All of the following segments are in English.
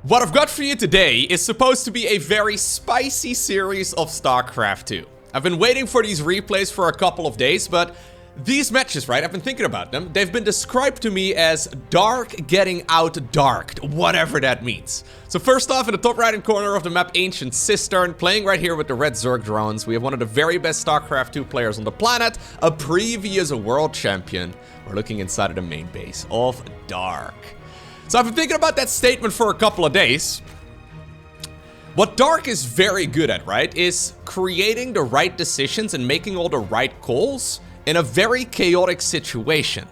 What I've got for you today is supposed to be a very spicy series of StarCraft 2. I've been waiting for these replays for a couple of days, but these matches, right, I've been thinking about them. They've been described to me as dark getting out-darked, whatever that means. So first off, in the top right-hand corner of the map, Ancient Cistern, playing right here with the red Zerg drones. We have one of the very best StarCraft 2 players on the planet, a previous world champion. We're looking inside of the main base of Dark. So I've been thinking about that statement for a couple of days. What Dark is very good at, right, is creating the right decisions and making all the right calls in a very chaotic situation.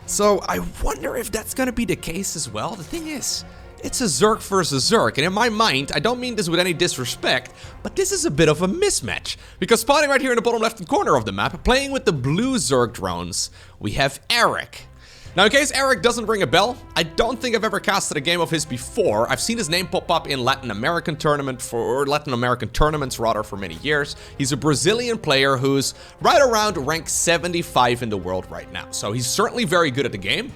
So I wonder if that's gonna be the case as well. The thing is, it's a Zerg versus Zerg, and in my mind, I don't mean this with any disrespect, but this is a bit of a mismatch. Because spawning right here in the bottom left corner of the map, playing with the blue Zerg drones, we have Erik. Now, in case Erik doesn't ring a bell, I don't think I've ever casted a game of his before. I've seen his name pop up in Latin American tournaments for many years. He's a Brazilian player who's right around rank 75 in the world right now. So he's certainly very good at the game.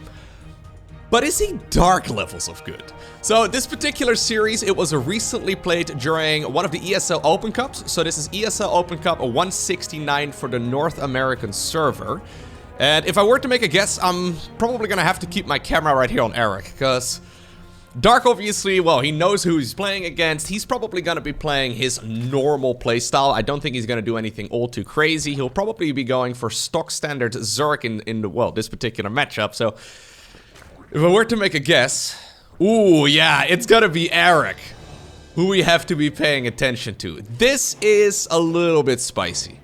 But is he Dark levels of good? So this particular series, it was recently played during one of the ESL Open Cups. So this is ESL Open Cup 169 for the North American server. And if I were to make a guess, I'm probably gonna have to keep my camera right here on Erik, because Dark obviously, well, he knows who he's playing against. He's probably gonna be playing his normal playstyle. I don't think he's gonna do anything all too crazy. He'll probably be going for stock standard Zerg in the, well, this particular matchup. So if I were to make a guess, ooh, yeah, it's gonna be Erik, who we have to be paying attention to. This is a little bit spicy.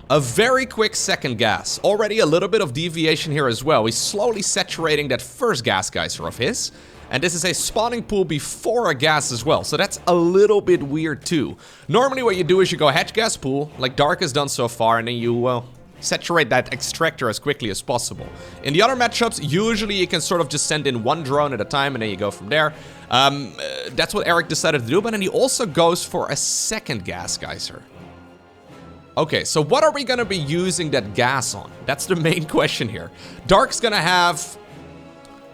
A very quick second gas. Already a little bit of deviation here as well. He's slowly saturating that first gas geyser of his. And this is a spawning pool before a gas as well. So that's a little bit weird too. Normally what you do is you go hatch gas pool, like Dark has done so far, and then you, well, saturate that extractor as quickly as possible. In the other matchups, usually you can sort of just send in one drone at a time and then you go from there. That's what Erik decided to do, but then he also goes for a second gas geyser. Okay, so what are we gonna be using that gas on? That's the main question here. Dark's gonna have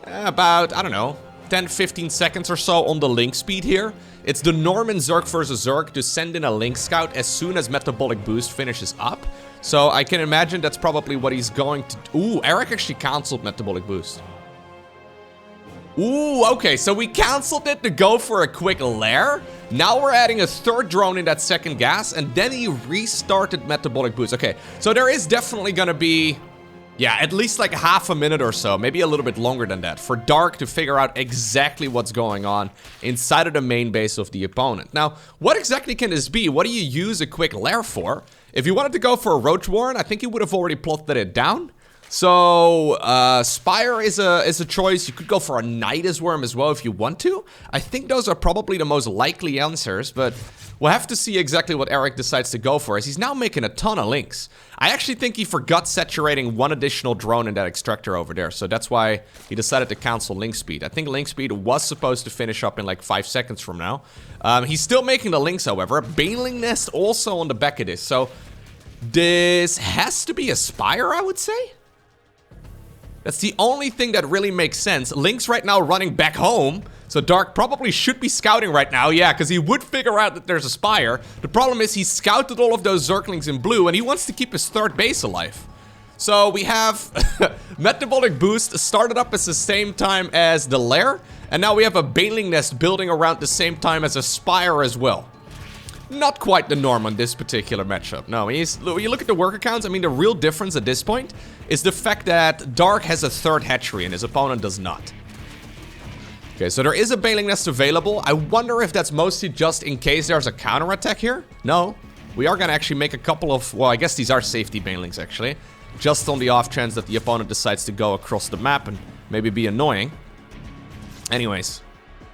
about, I don't know, 10-15 seconds or so on the link speed here. It's the Norman Zerg versus Zerg to send in a link scout as soon as Metabolic Boost finishes up. So I can imagine that's probably what he's going to do. Ooh, Erik actually canceled Metabolic Boost. Ooh, okay, so we canceled it to go for a quick lair. Now we're adding a third drone in that second gas, and then he restarted Metabolic Boost. Okay, so there is definitely gonna be, yeah, at least like half a minute or so, maybe a little bit longer than that, for Dark to figure out exactly what's going on inside of the main base of the opponent. Now, what exactly can this be? What do you use a quick lair for? If you wanted to go for a Roach Warren, I think you would have already plotted it down. So, Spire is a choice. You could go for a Nidus Worm as well if you want to. I think those are probably the most likely answers, but we'll have to see exactly what Erik decides to go for, as he's now making a ton of links. I actually think he forgot saturating one additional drone in that extractor over there, so that's why he decided to cancel link speed. I think link speed was supposed to finish up in like 5 seconds from now. He's still making the links, however. A Baneling Nest also on the back of this, so this has to be a Spire, I would say. That's the only thing that really makes sense. Link's right now running back home, so Dark probably should be scouting right now. Yeah, because he would figure out that there's a Spire. The problem is he scouted all of those Zerglings in blue, and he wants to keep his third base alive. So we have Metabolic Boost started up at the same time as the lair, and now we have a Baneling Nest building around the same time as a Spire as well. Not quite the norm on this particular matchup. No, when you look at the worker counts, I mean, the real difference at this point is the fact that Dark has a third hatchery and his opponent does not. Okay, so there is a Baneling Nest available. I wonder if that's mostly just in case there's a counterattack here. No, we are gonna actually make a couple of, well, I guess these are safety Banelings actually. Just on the off chance that the opponent decides to go across the map and maybe be annoying. Anyways.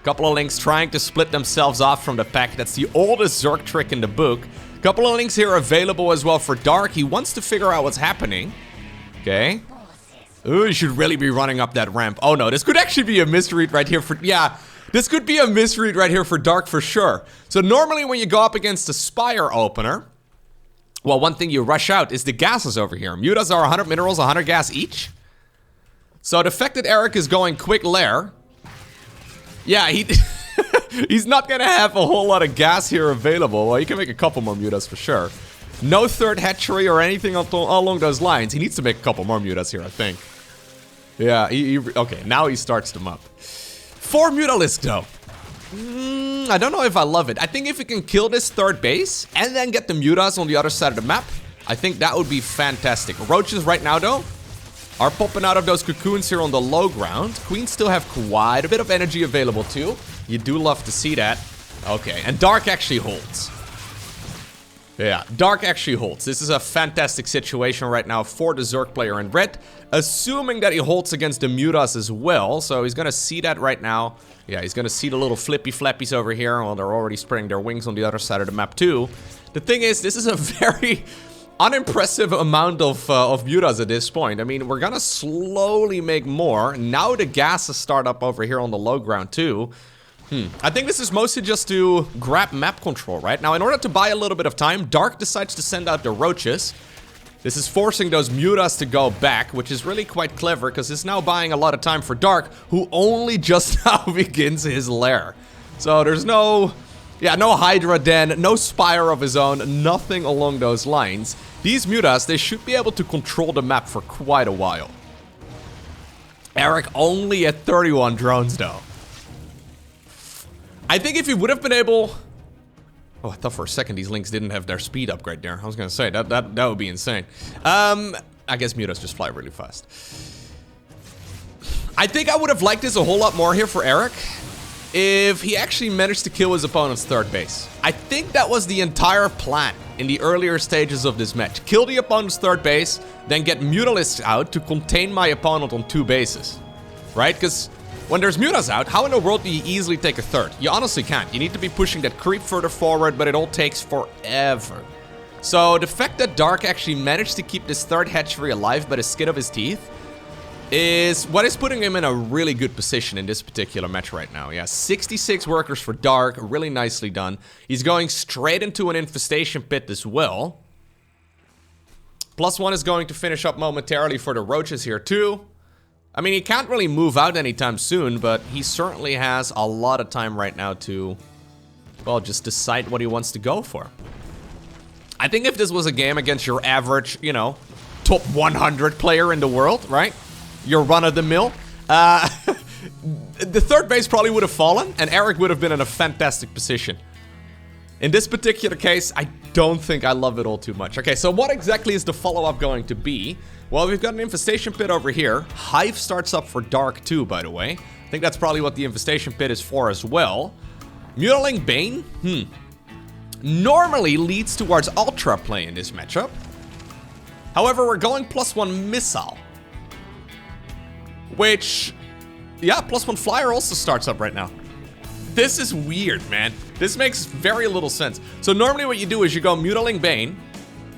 Couple of links trying to split themselves off from the pack. That's the oldest Zerg trick in the book. Couple of links here available as well for Dark. He wants to figure out what's happening. Okay. Ooh, you should really be running up that ramp. Oh no, this could actually be a misread right here for, yeah. This could be a misread right here for Dark for sure. So normally when you go up against a Spire opener, well, one thing you rush out is the gases over here. Mutas are 100 minerals, 100 gas each. So the fact that Erik is going quick lair, yeah, he He's not gonna have a whole lot of gas here available. Well, he can make a couple more mutas for sure. No third hatchery or anything along those lines. He needs to make a couple more mutas here, I think. Yeah, okay, now he starts them up. 4 mutalisks, though. I don't know if I love it. I think if we can kill this third base and then get the mutas on the other side of the map, I think that would be fantastic. Roaches right now, though, are popping out of those cocoons here on the low ground. Queens still have quite a bit of energy available, too. You do love to see that. Okay, and Dark actually holds. Yeah, Dark actually holds. This is a fantastic situation right now for the Zerg player in red. Assuming that he holds against the mutas as well. So he's gonna see that right now. Yeah, he's gonna see the little flippy flappies over here. Well, they're already spreading their wings on the other side of the map too. The thing is, this is a very unimpressive amount of mutas at this point. I mean, we're gonna slowly make more. Now the gases start up over here on the low ground too. I think this is mostly just to grab map control, right? Now, in order to buy a little bit of time, Dark decides to send out the roaches. This is forcing those mutas to go back, which is really quite clever, because it's now buying a lot of time for Dark, who only just now begins his lair. So there's no Hydra den, no Spire of his own, nothing along those lines. These mutas, they should be able to control the map for quite a while. Erik only at 31 drones, though. I think if he would have been able... Oh, I thought for a second these links didn't have their speed upgrade there. I was gonna say, that would be insane. I guess mutas just fly really fast. I think I would have liked this a whole lot more here for Erik if he actually managed to kill his opponent's third base. I think that was the entire plan in the earlier stages of this match. Kill the opponent's third base, then get mutalisks out to contain my opponent on 2 bases. Right? Because... when there's mutas out, how in the world do you easily take a third? You honestly can't. You need to be pushing that creep further forward, but it all takes forever. So the fact that Dark actually managed to keep this third hatchery alive by the skin of his teeth is what is putting him in a really good position in this particular match right now. Yeah, 66 workers for Dark, really nicely done. He's going straight into an infestation pit as well. +1 is going to finish up momentarily for the roaches here too. I mean, he can't really move out anytime soon, but he certainly has a lot of time right now to, well, just decide what he wants to go for. I think if this was a game against your average, you know, top 100 player in the world, right? Your run-of-the-mill, the third base probably would have fallen, and Erik would have been in a fantastic position. In this particular case, I don't think I love it all too much. Okay, so what exactly is the follow-up going to be? Well, we've got an infestation pit over here. Hive starts up for Dark too, by the way. I think that's probably what the infestation pit is for as well. Mutiling Bane, normally leads towards Ultra play in this matchup. However, we're going +1 missile. Which, yeah, +1 flyer also starts up right now. This is weird, man. This makes very little sense. So normally what you do is you go Mutiling Bane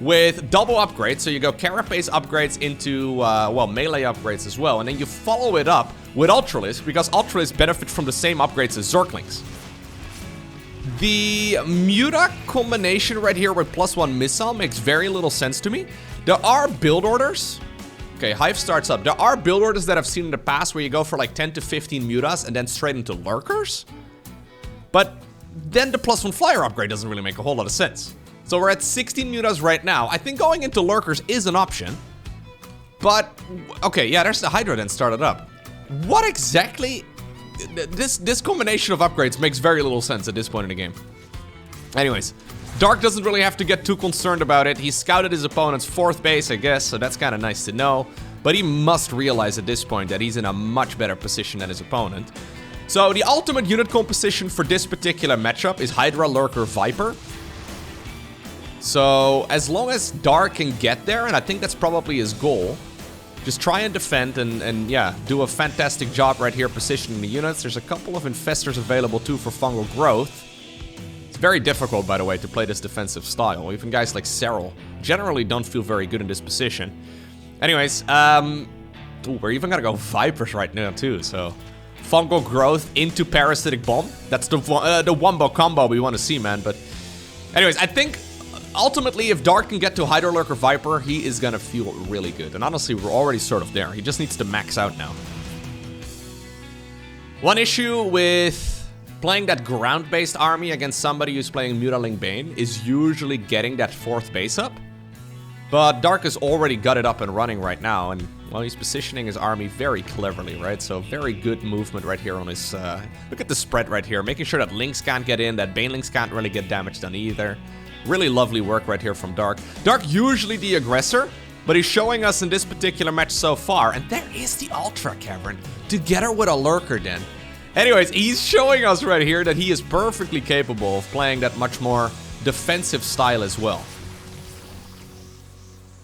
with double upgrades. So you go Carapace upgrades into, well, melee upgrades as well. And then you follow it up with Ultralisk, because Ultralisk benefit from the same upgrades as Zerglings. The Muta combination right here with +1 missile makes very little sense to me. There are build orders. Okay, Hive starts up. There are build orders that I've seen in the past where you go for like 10 to 15 mutas and then straight into lurkers. But then the +1 flyer upgrade doesn't really make a whole lot of sense. So we're at 16 mutas right now. I think going into lurkers is an option. But, okay, yeah, there's the Hydra then started up. What exactly... This combination of upgrades makes very little sense at this point in the game. Anyways, Dark doesn't really have to get too concerned about it. He scouted his opponent's 4th base, I guess, so that's kind of nice to know. But he must realize at this point that he's in a much better position than his opponent. So the ultimate unit composition for this particular matchup is Hydra, Lurker, Viper. So as long as Dark can get there, and I think that's probably his goal, just try and defend and yeah, do a fantastic job right here positioning the units. There's a couple of infestors available too for fungal growth. It's very difficult, by the way, to play this defensive style. Even guys like Serral generally don't feel very good in this position. Anyways, ooh, we're even gonna go Vipers right now too, so... fungal growth into parasitic bomb. That's the wombo combo we want to see, man. But anyways, I think ultimately if Dark can get to Hydra Lurker Viper, he is gonna feel really good. And honestly, we're already sort of there. He just needs to max out now. One issue with playing that ground-based army against somebody who's playing Mutaling Bane is usually getting that 4th base up. But Dark has already got it up and running right now, and, well, he's positioning his army very cleverly, right? So very good movement right here on his, look at the spread right here, making sure that Lynx can't get in, that Banelings can't really get damage done either. Really lovely work right here from Dark. Dark usually the aggressor, but he's showing us in this particular match so far, and there is the Ultra Cavern, together with a Lurker Den. Anyways, he's showing us right here that he is perfectly capable of playing that much more defensive style as well.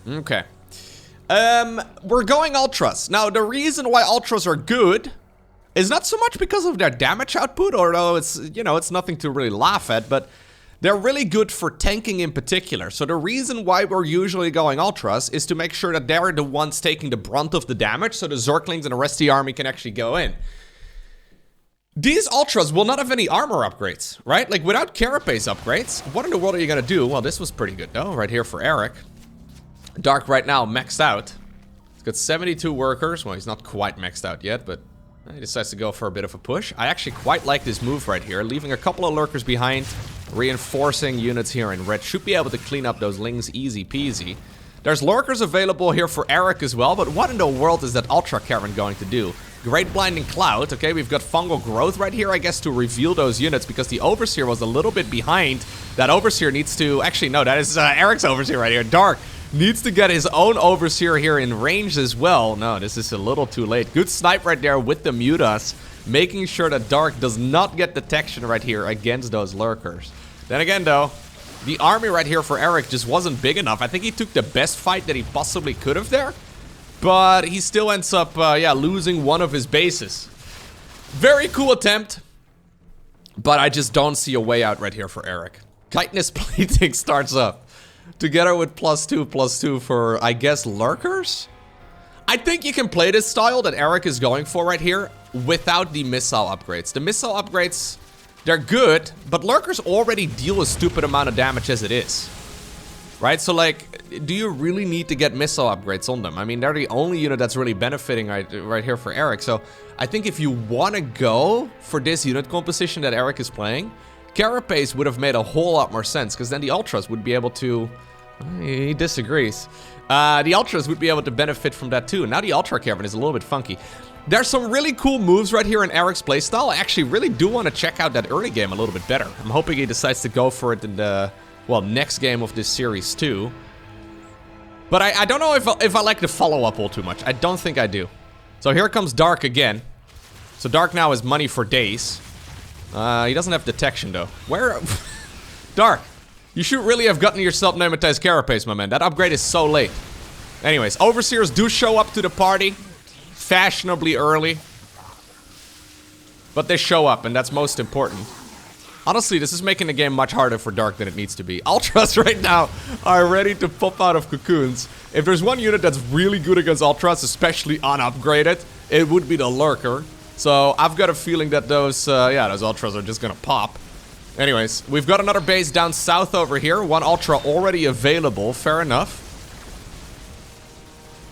Okay. We're going Ultras. Now, the reason why Ultras are good is not so much because of their damage output, although it's, you know, it's nothing to really laugh at, but they're really good for tanking in particular. So the reason why we're usually going Ultras is to make sure that they're the ones taking the brunt of the damage, so the Zerglings and the rest of the army can actually go in. These Ultras will not have any armor upgrades, right? Like, without Carapace upgrades, what in the world are you gonna do? Well, this was pretty good, though, right here for Erik. Dark right now maxed out. He's got 72 workers. Well, he's not quite maxed out yet, but he decides to go for a bit of a push. I actually quite like this move right here, leaving a couple of Lurkers behind, reinforcing units here in red. Should be able to clean up those Lings easy peasy. There's Lurkers available here for Erik as well, but what in the world is that Ultra Cavern going to do? Great Blinding Cloud. Okay, we've got Fungal Growth right here, I guess, to reveal those units, because the Overseer was a little bit behind. That Overseer needs to... Actually, no, that is Erik's Overseer right here. Dark needs to get his own Overseer here in range as well. No, this is a little too late. Good snipe right there with the Mutas, making sure that Dark does not get detection right here against those Lurkers. Then again, though, the army right here for Erik just wasn't big enough. I think he took the best fight that he possibly could have there, but he still ends up, yeah, losing one of his bases. Very cool attempt, but I just don't see a way out right here for Erik. Chitinous Plating starts up, together with +2/+2 for, I guess, Lurkers? I think you can play this style that Erik is going for right here without the missile upgrades. The missile upgrades, they're good, but Lurkers already deal a stupid amount of damage as it is. Right? So, like, do you really need to get missile upgrades on them? I mean, they're the only unit that's really benefiting right here for Erik. So, I think if you want to go for this unit composition that Erik is playing, Carapace would have made a whole lot more sense, because then the Ultras would be able to... He disagrees. The Ultras would be able to benefit from that too. Now the Ultra Cavern is a little bit funky. There's some really cool moves right here in Erik's playstyle. I actually really do want to check out that early game a little bit better. I'm hoping he decides to go for it in the, well, next game of this series too. But I don't know if I like the follow-up all too much. I don't think I do. So here comes Dark again. So Dark now is money for days. He doesn't have detection though. Where? Dark, you should really have gotten yourself Pneumatized Carapace, my man. That upgrade is so late. Anyways, Overseers do show up to the party fashionably early, but they show up, and that's most important. Honestly, this is making the game much harder for Dark than it needs to be. Ultras right now are ready to pop out of cocoons. If there's one unit that's really good against Ultras, especially unupgraded, it would be the Lurker. So I've got a feeling that those Ultras are just gonna pop. Anyways, we've got another base down south over here. One Ultra already available. Fair enough.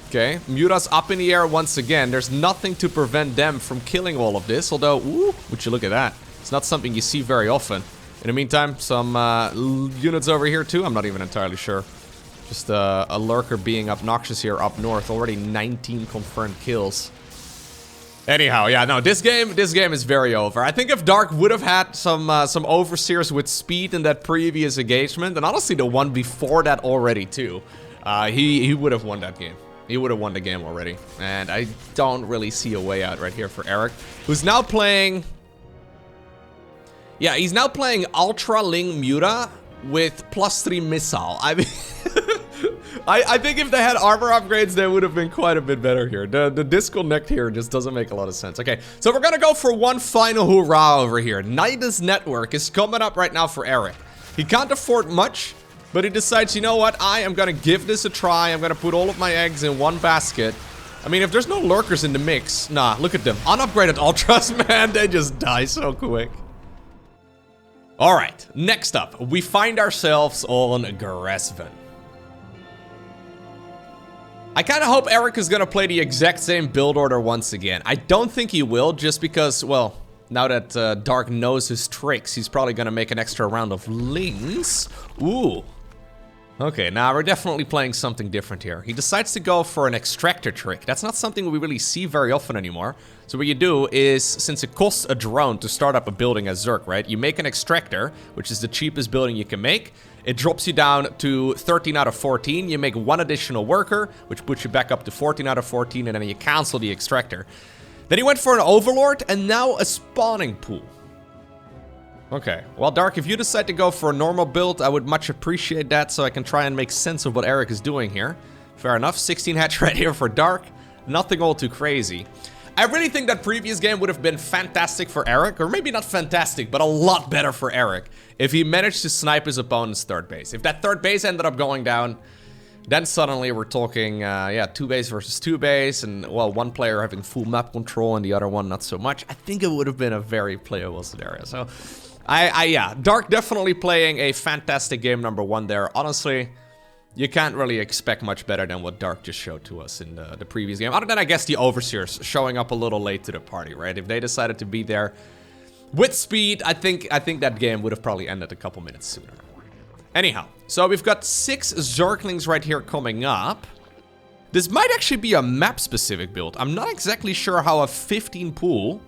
Okay, Mutas up in the air once again. There's nothing to prevent them from killing all of this. Although, ooh, would you look at that? It's not something you see very often. In the meantime, some units over here too. I'm not even entirely sure. Just a Lurker being obnoxious here up north. Already 19 confirmed kills. Anyhow, yeah, no, this game is very over. I think if Dark would have had some Overseers with speed in that previous engagement, and honestly the one before that already too, he would have won that game. He would have won the game already. And I don't really see a way out right here for Erik, who's now playing... Yeah, he's now playing Ultra Ling Muta with +3 missile. I mean... I think if they had armor upgrades, they would have been quite a bit better here. The disconnect here just doesn't make a lot of sense. Okay, so we're gonna go for one final hurrah over here. Nidus Network is coming up right now for Erik. He can't afford much, but he decides, you know what, I am gonna give this a try. I'm gonna put all of my eggs in one basket. I mean, if there's no Lurkers in the mix, nah, look at them. Unupgraded Ultras, man, they just die so quick. Alright, next up, we find ourselves on Gresven. I kind of hope Erik is going to play the exact same build order once again. I don't think he will, just because, well, Now that Dark knows his tricks, he's probably gonna make an extra round of Lings. Ooh. Okay, now we're definitely playing something different here. He decides to go for an extractor trick. That's not something we really see very often anymore. So what you do is, since it costs a drone to start up a building as Zerk, right? You make an extractor, which is the cheapest building you can make. It drops you down to 13 out of 14. You make one additional worker, which puts you back up to 14 out of 14, and then you cancel the extractor. Then he went for an overlord, and now a spawning pool. Okay, well, Dark, if you decide to go for a normal build, I would much appreciate that so I can try and make sense of what Erik is doing here. Fair enough, 16 hatch right here for Dark. Nothing all too crazy. I really think that previous game would have been fantastic for Erik, or maybe not fantastic, but a lot better for Erik, if he managed to snipe his opponent's third base. If that third base ended up going down, then suddenly we're talking, yeah, 2 base versus 2 base, and, well, one player having full map control and the other one not so much. I think it would have been a very playable scenario, so... yeah, Dark definitely playing a fantastic game number 1 there. Honestly, you can't really expect much better than what Dark just showed to us in the previous game. Other than, I guess, the Overseers showing up a little late to the party, right? If they decided to be there with speed, I think that game would have probably ended a couple minutes sooner. Anyhow, so we've got 6 Zerglings right here coming up. This might actually be a map-specific build. I'm not exactly sure how a 15 pool...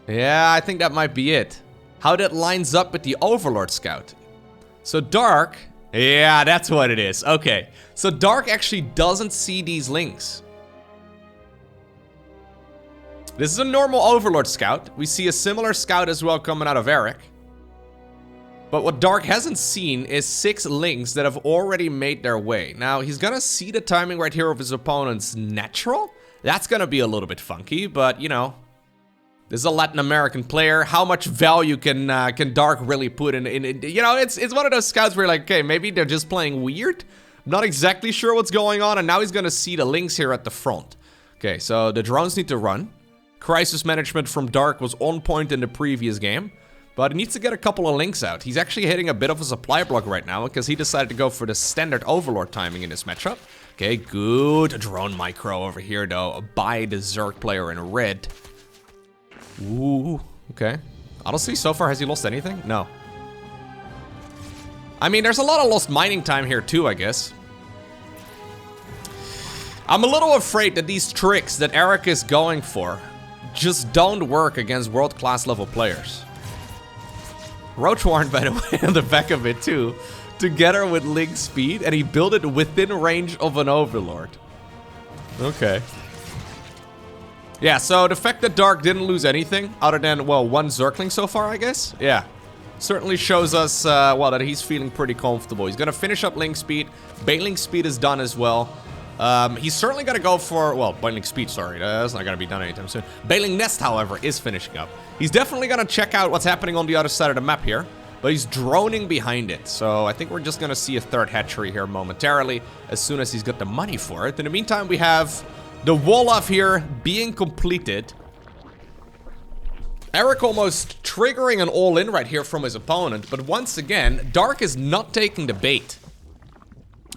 Yeah, I think that might be it. How that lines up with the Overlord Scout. So Dark... Yeah, that's what it is. Okay. So Dark actually doesn't see these links. This is a normal Overlord Scout. We see a similar Scout as well coming out of Erik. But what Dark hasn't seen is 6 links that have already made their way. Now, he's gonna see the timing right here of his opponent's natural. That's gonna be a little bit funky, but, you know... This is a Latin American player. How much value can Dark really put in? You know, it's one of those scouts where you're like, okay, maybe they're just playing weird. Not exactly sure what's going on, and now he's gonna see the links here at the front. Okay, so the drones need to run. Crisis management from Dark was on point in the previous game, but he needs to get a couple of links out. He's actually hitting a bit of a supply block right now because he decided to go for the standard Overlord timing in this matchup. Okay, good drone micro over here though by the Zerg player in red. Ooh, okay. Honestly, so far, has he lost anything? No. I mean, there's a lot of lost mining time here too, I guess. I'm a little afraid that these tricks that Erik is going for just don't work against world-class level players. Roach Warren, by the way, on the back of it too, together with Link Speed, and he built it within range of an Overlord. Okay. Yeah, so the fact that Dark didn't lose anything, other than, well, 1 Zergling so far, I guess? Yeah. Certainly shows us, well, that he's feeling pretty comfortable. He's gonna finish up Link Speed. Bailing Speed is done as well. He's certainly gonna go for, well, Bailing Speed, sorry. That's not gonna be done anytime soon. Bailing Nest, however, is finishing up. He's definitely gonna check out what's happening on the other side of the map here, but he's droning behind it. So I think we're just gonna see a 3rd hatchery here momentarily, as soon as he's got the money for it. In the meantime, we have... the wall-off here being completed. Erik almost triggering an all-in right here from his opponent, but once again, Dark is not taking the bait.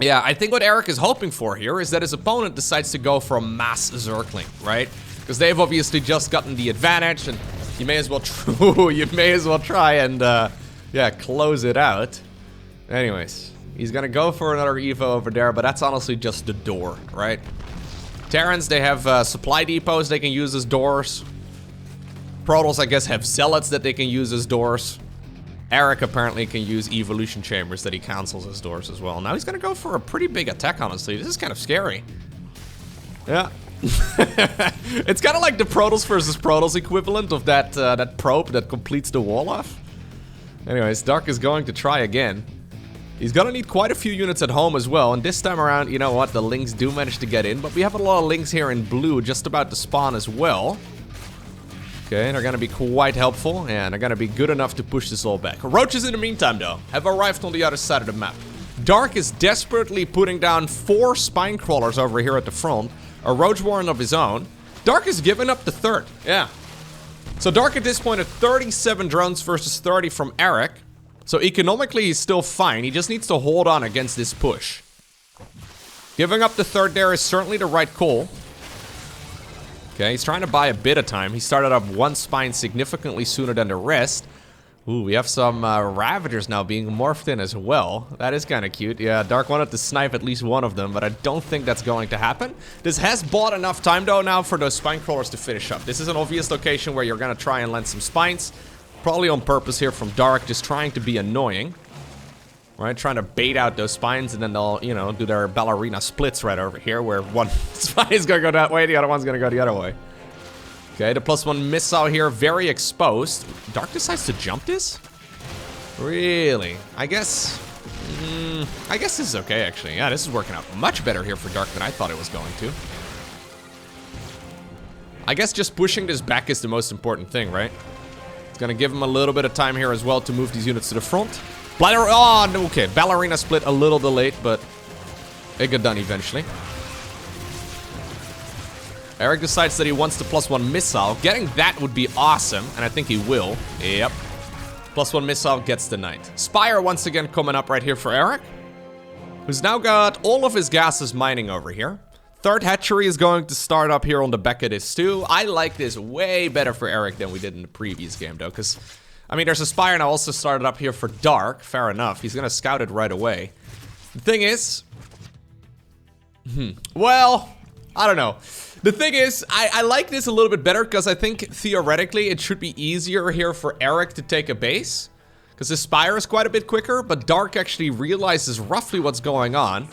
Yeah, I think what Erik is hoping for here is that his opponent decides to go for a mass Zergling, right? Because they've obviously just gotten the advantage, and you may as well try and, yeah, close it out. Anyways, he's gonna go for another Evo over there, but that's honestly just the door, right? Terrans, they have supply depots they can use as doors. Protoss, I guess, have zealots that they can use as doors. Erik apparently can use evolution chambers that he cancels as doors as well. Now he's gonna go for a pretty big attack, honestly. This is kind of scary. Yeah. It's kind of like the Protoss versus Protoss equivalent of that, that probe that completes the wall off. Anyways, Dark is going to try again. He's gonna need quite a few units at home as well, and this time around, you know what, the links do manage to get in, but we have a lot of links here in blue just about to spawn as well. Okay, they're gonna be quite helpful, and they're gonna be good enough to push this all back. Roaches, in the meantime, though, have arrived on the other side of the map. Dark is desperately putting down 4 spine crawlers over here at the front, a Roach Warren of his own. Dark is giving up the 3rd, yeah. So Dark at this point at 37 drones versus 30 from Erik. So economically, he's still fine. He just needs to hold on against this push. Giving up the 3rd there is certainly the right call. Okay, he's trying to buy a bit of time. He started up one spine significantly sooner than the rest. Ooh, we have some Ravagers now being morphed in as well. That is kind of cute. Yeah, Dark wanted to snipe at least one of them, but I don't think that's going to happen. This has bought enough time, though, now for those Spine Crawlers to finish up. This is an obvious location where you're going to try and land some spines. Probably on purpose here from Dark, just trying to be annoying. Right, trying to bait out those spines, and then they'll, you know, do their ballerina splits right over here, where one spine is going to go that way, the other one's going to go the other way. Okay, the +1 missile here, very exposed. Dark decides to jump this? Really? I guess this is okay, actually. Yeah, this is working out much better here for Dark than I thought it was going to. I guess just pushing this back is the most important thing, right? It's gonna give him a little bit of time here as well to move these units to the front. Oh, okay, ballerina split a little delayed, but it got done eventually. Erik decides that he wants the +1 missile. Getting that would be awesome, and I think he will. Yep. +1 missile gets the knight. Spire once again coming up right here for Erik, who's now got all of his gases mining over here. Third hatchery is going to start up here on the back of this too. I like this way better for Erik than we did in the previous game, though, because, I mean, there's a Spire now also started up here for Dark. Fair enough. He's going to scout it right away. The thing is... well, I don't know. The thing is, I like this a little bit better because I think theoretically it should be easier here for Erik to take a base. Because his Spire is quite a bit quicker, but Dark actually realizes roughly what's going on.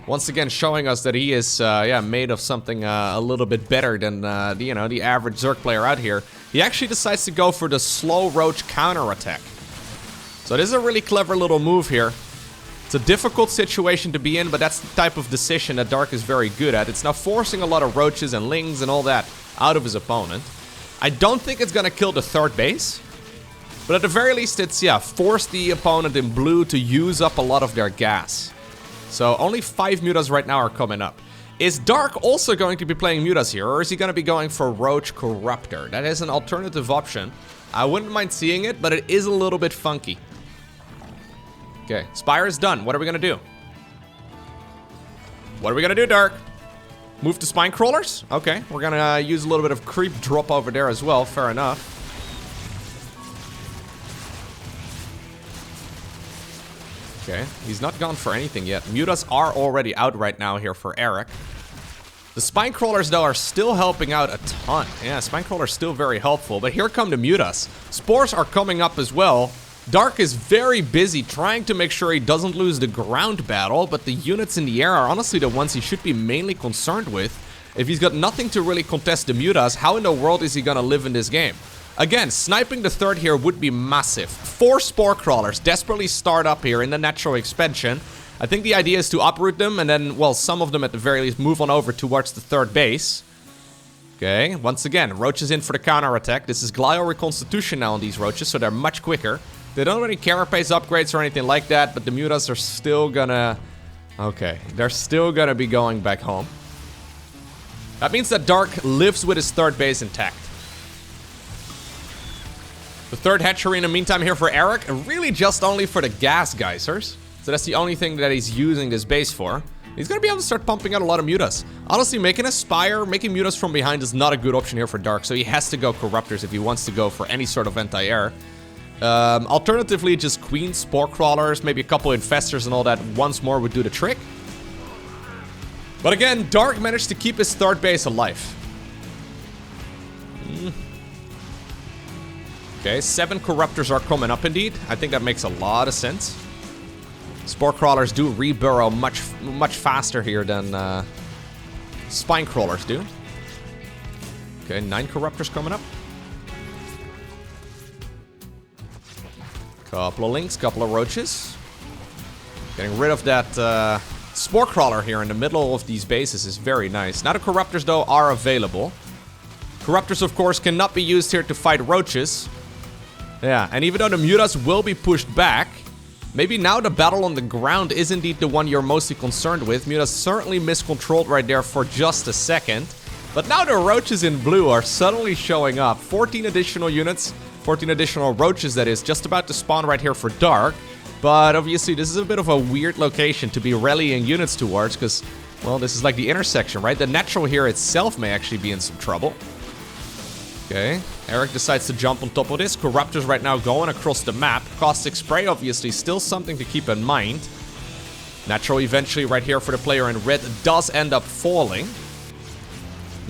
Once again showing us that he is, yeah, made of something a little bit better than, you know, the average Zerg player out here. He actually decides to go for the slow roach counterattack. So this is a really clever little move here. It's a difficult situation to be in, but that's the type of decision that Dark is very good at. It's now forcing a lot of roaches and lings and all that out of his opponent. I don't think it's gonna kill the third base, but at the very least it's, yeah, forced the opponent in blue to use up a lot of their gas. So only 5 mutas right now are coming up. Is Dark also going to be playing mutas here, or is he going to be going for Roach Corruptor? That is an alternative option. I wouldn't mind seeing it, but it is a little bit funky. Okay, Spire is done. What are we going to do? What are we going to do, Dark? Move to Spine Crawlers? Okay, we're going to use a little bit of creep drop over there as well. Fair enough. Okay, he's not gone for anything yet. Mutas are already out right now here for Erik. The Spine Crawlers, though, are still helping out a ton. Yeah, Spine Crawlers still very helpful, but here come the Mutas. Spores are coming up as well. Dark is very busy trying to make sure he doesn't lose the ground battle, but the units in the air are honestly the ones he should be mainly concerned with. If he's got nothing to really contest the Mutas, how in the world is he gonna live in this game? Again, sniping the third here would be massive. 4 Spore Crawlers desperately start up here in the natural expansion. I think the idea is to uproot them and then, well, some of them at the very least move on over towards the third base. Okay, once again, Roaches in for the counterattack. This is Glial Reconstitution now on these Roaches, so they're much quicker. They don't have any carapace upgrades or anything like that, but the Mutas are still gonna... okay, they're still gonna be going back home. That means that Dark lives with his third base intact. The third hatchery in the meantime here for Erik, really just only for the gas geysers. So that's the only thing that he's using this base for. He's gonna be able to start pumping out a lot of mutas. Honestly, making a Spire, making mutas from behind is not a good option here for Dark, so he has to go Corruptors if he wants to go for any sort of anti-air. Alternatively, just Queen Spore Crawlers, maybe a couple Infestors and all that once more would do the trick. But again, Dark managed to keep his third base alive. Okay, 7 Corruptors are coming up indeed. I think that makes a lot of sense. Spore Crawlers do reburrow much faster here than Spine Crawlers do. Okay, 9 Corruptors coming up. Couple of Links, couple of Roaches. Getting rid of that Spore Crawler here in the middle of these bases is very nice. Now the Corruptors, though, are available. Corruptors, of course, cannot be used here to fight Roaches. Yeah, and even though the Mutas will be pushed back, maybe now the battle on the ground is indeed the one you're mostly concerned with. Mutas certainly miscontrolled right there for just a second. But now the Roaches in blue are suddenly showing up. 14 additional units, 14 additional Roaches, that is, just about to spawn right here for Dark. But obviously this is a bit of a weird location to be rallying units towards, because Well, this is like the intersection, right? The natural here itself may actually be in some trouble. Okay, Erik decides to jump on top of this. Corruptors right now going across the map. Caustic Spray, obviously, still something to keep in mind. Natural eventually right here for the player in red does end up falling.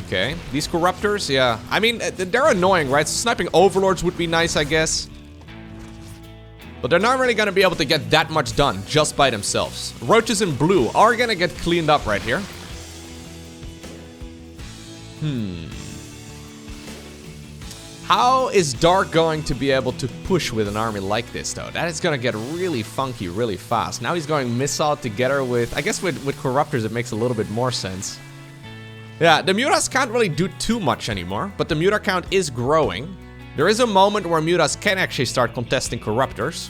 Okay, these Corruptors, yeah. I mean, they're annoying, right? So sniping Overlords would be nice, I guess. But they're not really going to be able to get that much done just by themselves. Roaches in blue are going to get cleaned up right here. How is Dark going to be able to push with an army like this, though? That is going to get really funky really fast. Now he's going Missile together with... I guess with Corruptors it makes a little bit more sense. Yeah, the Mutas can't really do too much anymore, but the Muta count is growing. There is a moment where Mutas can actually start contesting Corruptors.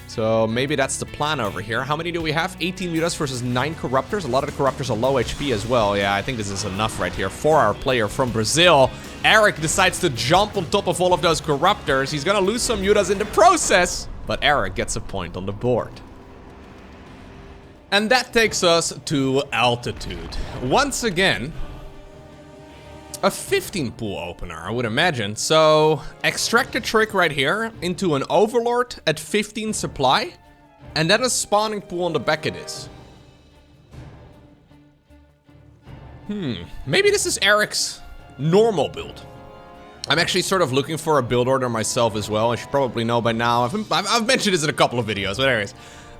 So maybe that's the plan over here. How many do we have? 18 Mutas versus 9 Corruptors. A lot of the Corruptors are low HP as well. Yeah, I think this is enough right here for our player from Brazil. Erik decides to jump on top of all of those Corruptors. He's gonna lose some Mutas in the process, but Erik gets a point on the board. And that takes us to altitude. Once again, a 15 pool opener, I would imagine. So, extract a trick right here into an Overlord at 15 supply, and then a spawning pool on the back of this. Maybe this is Erik's normal build. I'm actually sort of looking for a build order myself as well. I should probably know by now. I've mentioned this in a couple of videos, but anyways.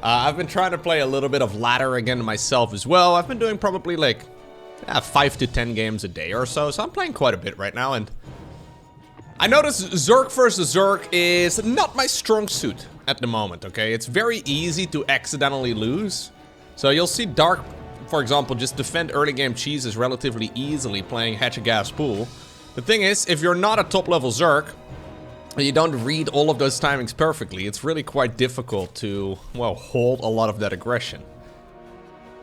I've been trying to play a little bit of ladder again myself as well. I've been doing probably like 5 to 10 games a day or so, so I'm playing quite a bit right now, and I notice Zerg versus Zerg is not my strong suit at the moment, okay? It's very easy to accidentally lose. So you'll see Dark, for example, just defend early game cheeses relatively easily playing Hatch a Gas Pool. The thing is, if you're not a top level Zerg, and you don't read all of those timings perfectly, it's really quite difficult to, well, hold a lot of that aggression.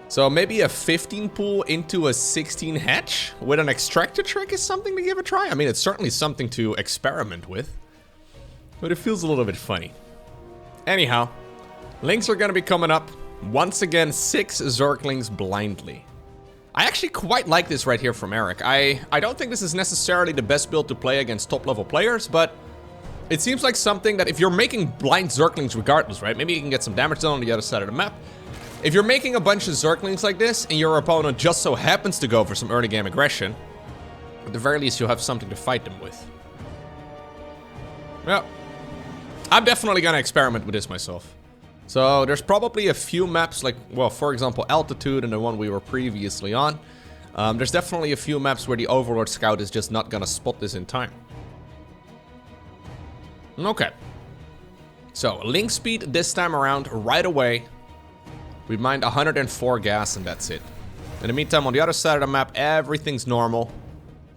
So maybe a 15 pool into a 16 hatch with an extractor trick is something to give a try. I mean, it's certainly something to experiment with, but it feels a little bit funny. Anyhow, links are gonna be coming up. Once again, 6 Zerglings blindly. I actually quite like this right here from Erik. I don't think this is necessarily the best build to play against top level players, but it seems like something that if you're making blind Zerglings regardless, right? Maybe you can get some damage done on the other side of the map. If you're making a bunch of Zerglings like this, and your opponent just so happens to go for some early game aggression, at the very least you'll have something to fight them with. Well, I'm definitely gonna experiment with this myself. So there's probably a few maps like, well, for example, Altitude and the one we were previously on. There's definitely a few maps where the Overlord Scout is just not gonna spot this in time. Okay. So, link speed this time around right away. We mined 104 gas and that's it. In the meantime, on the other side of the map, everything's normal.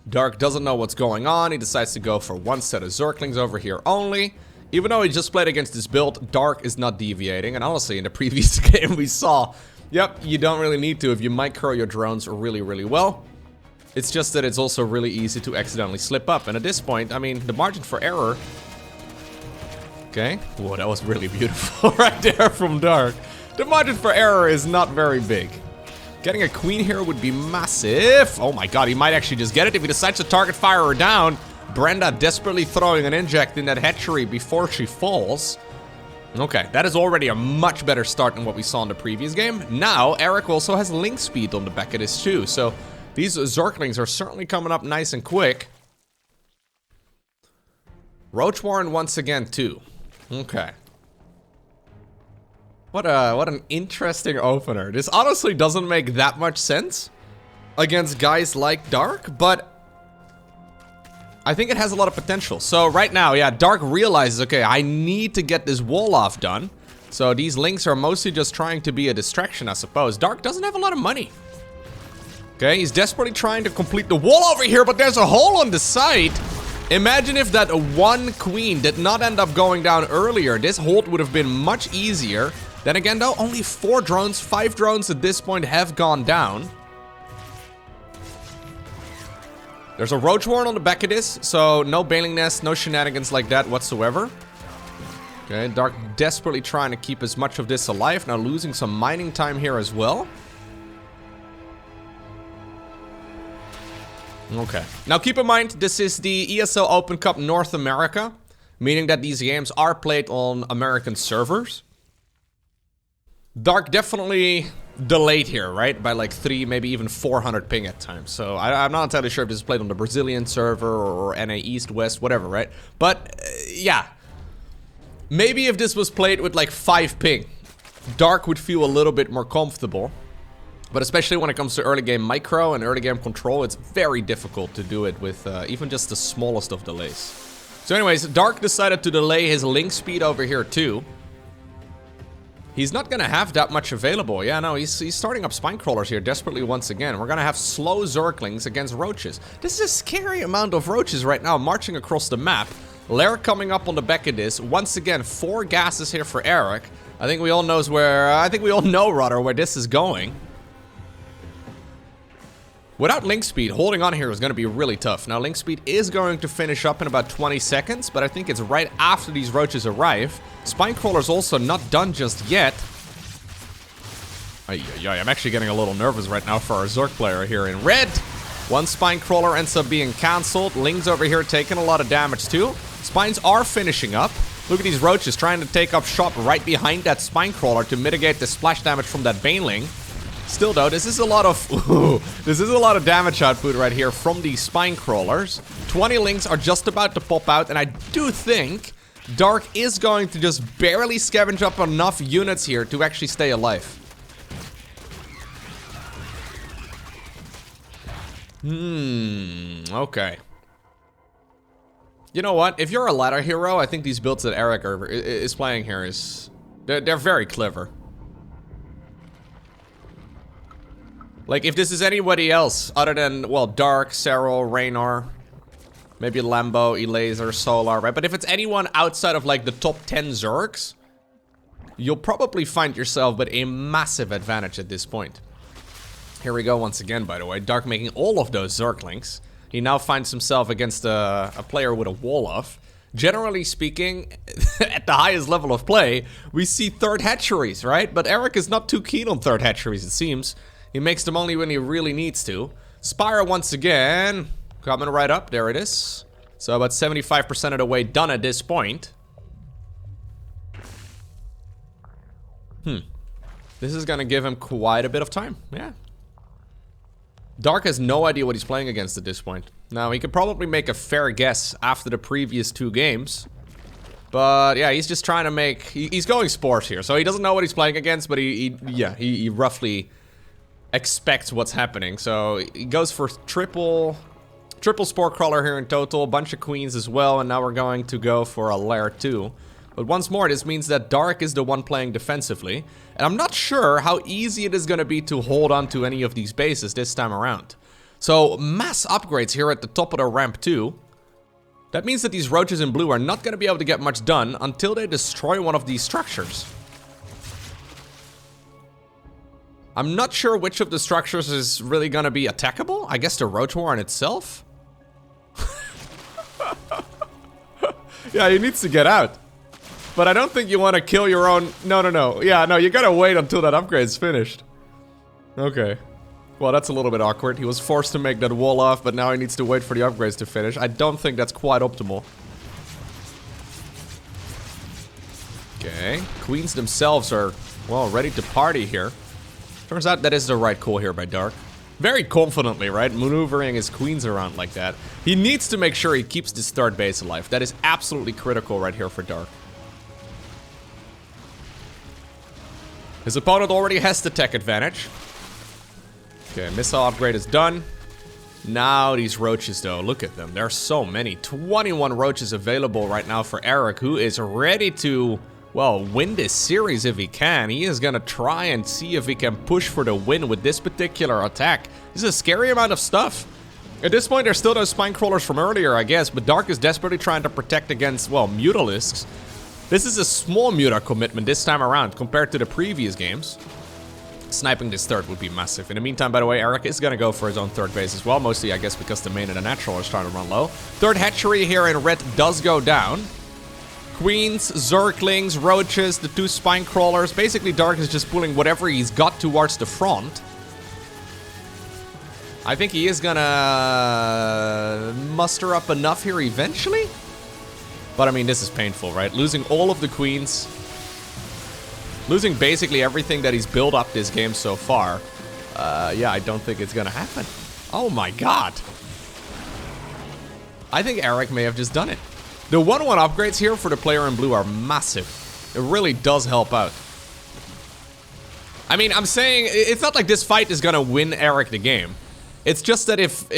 Dark doesn't know what's going on. He decides to go for one set of Zerglings over here only. Even though he just played against this build, Dark is not deviating. And honestly, in the previous game we saw, yep, you don't really need to if you micro your drones really, really well. It's just that it's also really easy to accidentally slip up. And at this point, I mean, the margin for error... Okay. Whoa, that was really beautiful right there from Dark. The margin for error is not very big. Getting a queen here would be massive. Oh my god, he might actually just get it if he decides to target fire her down. Brenda desperately throwing an inject in that hatchery before she falls. Okay, that is already a much better start than what we saw in the previous game. Now, Erik also has link speed on the back of this too, so these Zerglings are certainly coming up nice and quick. Roach Warren once again too. Okay. What an interesting opener. This honestly doesn't make that much sense against guys like Dark, but I think it has a lot of potential. So right now, yeah, Dark realizes, okay, I need to get this wall off done. So these links are mostly just trying to be a distraction, I suppose. Dark doesn't have a lot of money. Okay, he's desperately trying to complete the wall over here, but there's a hole on the side. Imagine if that one queen did not end up going down earlier. This hold would have been much easier. Then again though, only 4 drones, 5 drones at this point have gone down. There's a Roach Warren on the back of this, so no Bailing Nest, no shenanigans like that whatsoever. Okay, Dark desperately trying to keep as much of this alive. Now losing some mining time here as well. Okay. Now keep in mind, this is the ESL Open Cup North America, meaning that these games are played on American servers. Dark definitely delayed here, right? By like 3, maybe even 400 ping at times. So I'm not entirely sure if this is played on the Brazilian server or NA East, West, whatever, right? But yeah. Maybe if this was played with like 5 ping, Dark would feel a little bit more comfortable. But especially when it comes to early game micro and early game control, it's very difficult to do it with even just the smallest of delays. So anyways, Dark decided to delay his link speed over here too. He's not gonna have that much available. Yeah, no, he's starting up spine crawlers here desperately once again. We're gonna have slow Zerglings against roaches. This is a scary amount of roaches right now marching across the map. Lair coming up on the back of this. Once again, 4 gases here for Erik. I think we all know where this is going. Without link speed, holding on here is going to be really tough. Now, link speed is going to finish up in about 20 seconds, but I think it's right after these roaches arrive. Spine crawler's also not done just yet. I'm actually getting a little nervous right now for our Zerg player here in red. One spine crawler ends up being cancelled. Ling's over here taking a lot of damage too. Spines are finishing up. Look at these roaches trying to take up shop right behind that spine crawler to mitigate the splash damage from that baneling. Still though, this is a lot of damage output right here from these spine crawlers. 20 links are just about to pop out, and I do think Dark is going to just barely scavenge up enough units here to actually stay alive. Okay. You know what? If you're a ladder hero, I think these builds that Erik is playing here they're very clever. Like, if this is anybody else other than, well, Dark, Serral, Raynar, maybe Lambo, Elaser, Solar, right? But if it's anyone outside of, like, the top 10 Zergs, you'll probably find yourself with a massive advantage at this point. Here we go once again, by the way. Dark making all of those Zerglings. He now finds himself against a player with a wall off. Generally speaking, at the highest level of play, we see third hatcheries, right? But Erik is not too keen on third hatcheries, it seems. He makes them only when he really needs to. Spire once again. Coming right up. There it is. So about 75% of the way done at this point. This is gonna give him quite a bit of time. Yeah. Dark has no idea what he's playing against at this point. Now, he could probably make a fair guess after the previous 2 games. But yeah, he's just trying to make... He's going Spores here. So he doesn't know what he's playing against, but he roughly... expects what's happening. So he goes for triple Spore Crawler here in total, a bunch of Queens as well, and now we're going to go for a Lair too. But once more, this means that Dark is the one playing defensively, and I'm not sure how easy it is going to be to hold on to any of these bases this time around. So mass upgrades here at the top of the ramp too. That means that these roaches in blue are not going to be able to get much done until they destroy one of these structures. I'm not sure which of the structures is really gonna be attackable. I guess the Roach Warren itself? Yeah, he needs to get out. But I don't think you want to kill your own... No. Yeah, no, you gotta wait until that upgrade's finished. Okay. Well, that's a little bit awkward. He was forced to make that wall off, but now he needs to wait for the upgrades to finish. I don't think that's quite optimal. Okay. Queens themselves are, well, ready to party here. Turns out that is the right call here by Dark. Very confidently, right? Maneuvering his queens around like that. He needs to make sure he keeps this third base alive. That is absolutely critical right here for Dark. His opponent already has the tech advantage. Okay, missile upgrade is done. Now these roaches though, look at them. There are so many. 21 roaches available right now for Erik, who is ready to... well, win this series if he can. He is gonna try and see if he can push for the win with this particular attack. This is a scary amount of stuff. At this point, there's still those spine crawlers from earlier, I guess, but Dark is desperately trying to protect against, well, Mutalisks. This is a small Muta commitment this time around compared to the previous games. Sniping this third would be massive. In the meantime, by the way, Erik is gonna go for his own third base as well, mostly, I guess, because the main and the natural are starting to run low. Third hatchery here in red does go down. Queens, Zerglings, Roaches, the 2 Spine Crawlers. Basically, Dark is just pulling whatever he's got towards the front. I think he is gonna muster up enough here eventually. But I mean, this is painful, right? Losing all of the Queens. Losing basically everything that he's built up this game so far. Yeah, I don't think it's gonna happen. Oh my god. I think Erik may have just done it. The 1-1 upgrades here for the player in blue are massive. It really does help out. I mean, I'm saying, it's not like this fight is gonna win Erik the game. It's just that if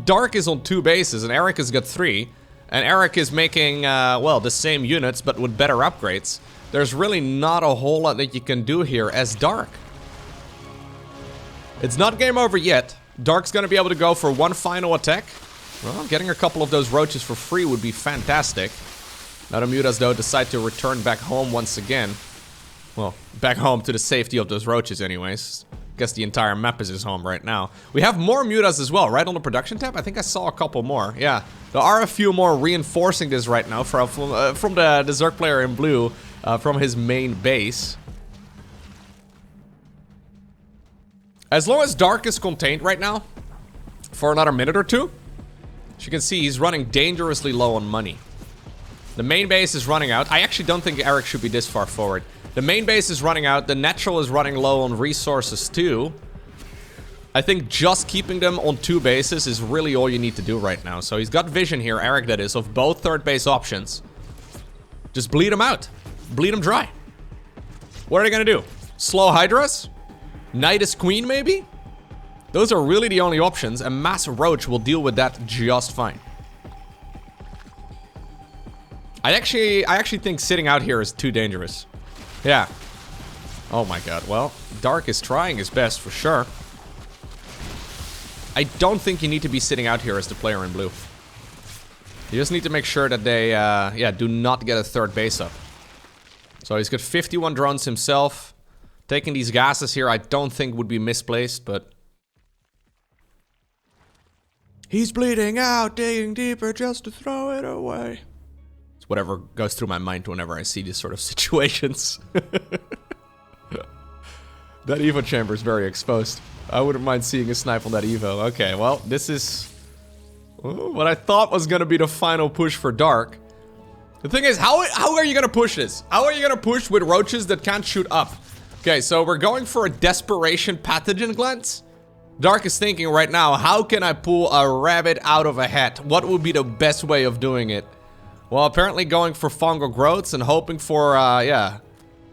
Dark is on 2 bases and Erik has got 3, and Erik is making, well, the same units but with better upgrades, there's really not a whole lot that you can do here as Dark. It's not game over yet. Dark's gonna be able to go for 1 final attack. Well, getting a couple of those Roaches for free would be fantastic. Now the Mutas, though, decide to return back home once again. Well, back home to the safety of those Roaches anyways. Guess the entire map is his home right now. We have more Mutas as well, right on the production tab? I think I saw a couple more. Yeah, there are a few more reinforcing this right now from the Zerg player in blue, from his main base. As long as Dark is contained right now, for another minute or 2, as you can see, he's running dangerously low on money. The main base is running out. I actually don't think Erik should be this far forward. The main base is running out. The natural is running low on resources too. I think just keeping them on 2 bases is really all you need to do right now. So he's got vision here, Erik that is, of both 3rd base options. Just bleed them out. Bleed them dry. What are they gonna do? Slow Hydras? Nidus Queen maybe? Those are really the only options, and Mass Roach will deal with that just fine. I actually think sitting out here is too dangerous. Yeah. Oh my god, well, Dark is trying his best for sure. I don't think you need to be sitting out here as the player in blue. You just need to make sure that they, yeah, do not get a 3rd base up. So he's got 51 drones himself. Taking these gases here I don't think would be misplaced, but... He's bleeding out, digging deeper just to throw it away. It's whatever goes through my mind whenever I see these sort of situations. That Evo chamber is very exposed. I wouldn't mind seeing a snipe on that Evo. Okay, well, this is what I thought was gonna be the final push for Dark. The thing is, how are you gonna push this? How are you gonna push with Roaches that can't shoot up? Okay, so we're going for a Desperation Pathogen Glance. Dark is thinking right now, how can I pull a rabbit out of a hat? What would be the best way of doing it? Well, apparently going for fungal growths and hoping for, yeah,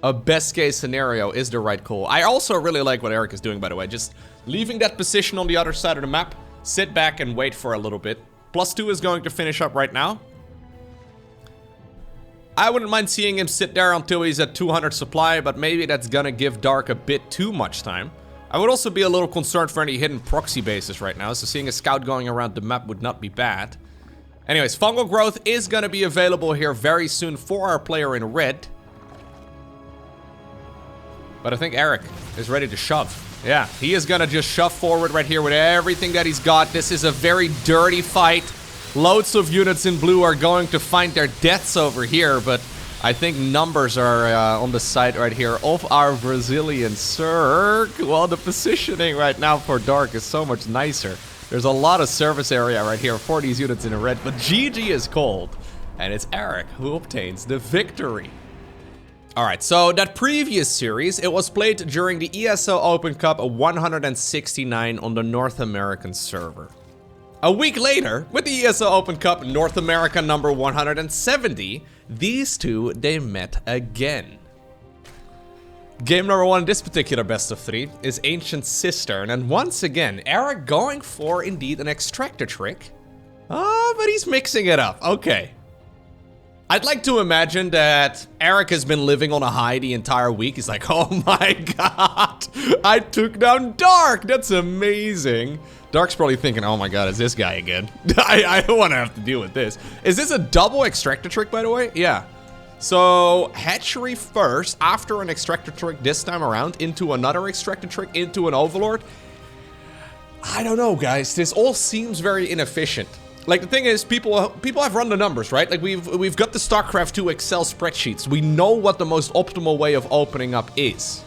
a best case scenario is the right call. I also really like what Erik is doing, by the way. Just leaving that position on the other side of the map, sit back and wait for a little bit. +2 is going to finish up right now. I wouldn't mind seeing him sit there until he's at 200 supply, but maybe that's gonna give Dark a bit too much time. I would also be a little concerned for any hidden proxy bases right now, so seeing a scout going around the map would not be bad. Anyways, fungal growth is gonna be available here very soon for our player in red. But I think Erik is ready to shove. Yeah, he is gonna just shove forward right here with everything that he's got. This is a very dirty fight. Loads of units in blue are going to find their deaths over here, but I think numbers are on the side right here of our Brazilian Zerg. Well, the positioning right now for Dark is so much nicer. There's a lot of service area right here for these units in red, but GG is called, and it's Erik who obtains the victory. Alright, so that previous series, it was played during the ESO Open Cup 169 on the North American server. A week later, with the ESO Open Cup North America number 170, these two, they met again. Game number 1 in this particular best of 3 is Ancient Cistern, and once again, Erik going for indeed an extractor trick. Oh, but he's mixing it up, okay. I'd like to imagine that Erik has been living on a high the entire week. He's like, oh my god, I took down Dark, that's amazing. Dark's probably thinking, oh my god, is this guy again? I don't want to have to deal with this. Is this a double extractor trick, by the way? Yeah. So, hatchery first, after an extractor trick this time around, into another extractor trick, into an overlord. I don't know, guys. This all seems very inefficient. Like, the thing is, people have run the numbers, right? Like, we've got the StarCraft 2 Excel spreadsheets. We know what the most optimal way of opening up is.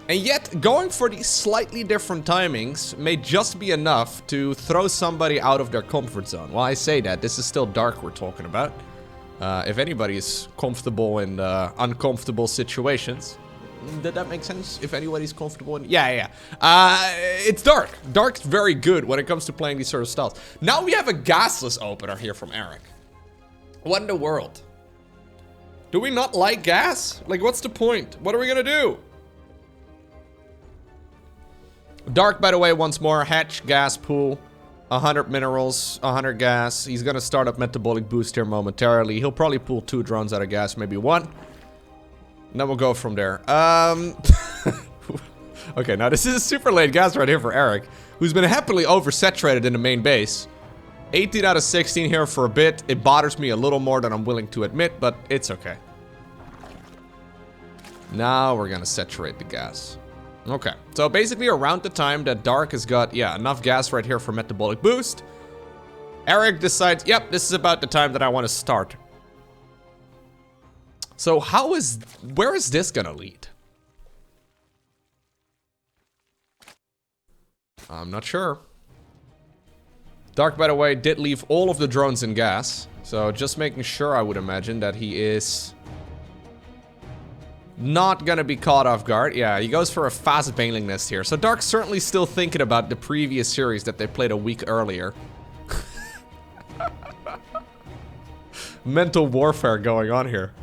And yet, going for these slightly different timings may just be enough to throw somebody out of their comfort zone. Well, I say that. This is still Dark we're talking about. If anybody is comfortable in uncomfortable situations. Did that make sense? If anybody's comfortable in... Yeah. It's Dark. Dark's very good when it comes to playing these sort of styles. Now we have a gasless opener here from Erik. What in the world? Do we not like gas? Like, what's the point? What are we gonna do? Dark, by the way, once more. Hatch, gas pool. 100 minerals, 100 gas. He's gonna start up metabolic boost here momentarily. He'll probably pull 2 drones out of gas, maybe 1. And then we'll go from there. Okay, now this is a super late gas right here for Erik, who's been happily oversaturated in the main base. 18 out of 16 here for a bit. It bothers me a little more than I'm willing to admit, but it's okay. Now we're gonna saturate the gas. Okay, so basically around the time that Dark has got, yeah, enough gas right here for metabolic boost, Erik decides, yep, this is about the time that I want to start. So where is this gonna lead? I'm not sure. Dark, by the way, did leave all of the drones in gas. So just making sure, I would imagine, that he is not gonna be caught off guard. Yeah, he goes for a fast bailing nest here. So Dark's certainly still thinking about the previous series that they played a week earlier. Mental warfare going on here.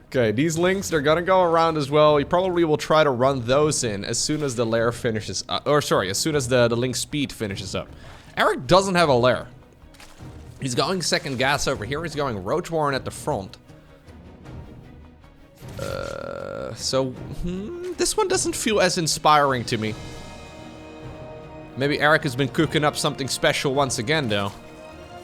Okay, these links, they're gonna go around as well. He probably will try to run those in as soon as the lair finishes up. Or sorry, as soon as the link speed finishes up. Erik doesn't have a lair. He's going second gas over here. He's going Roach Warren at the front. This one doesn't feel as inspiring to me. Maybe Erik has been cooking up something special once again, though.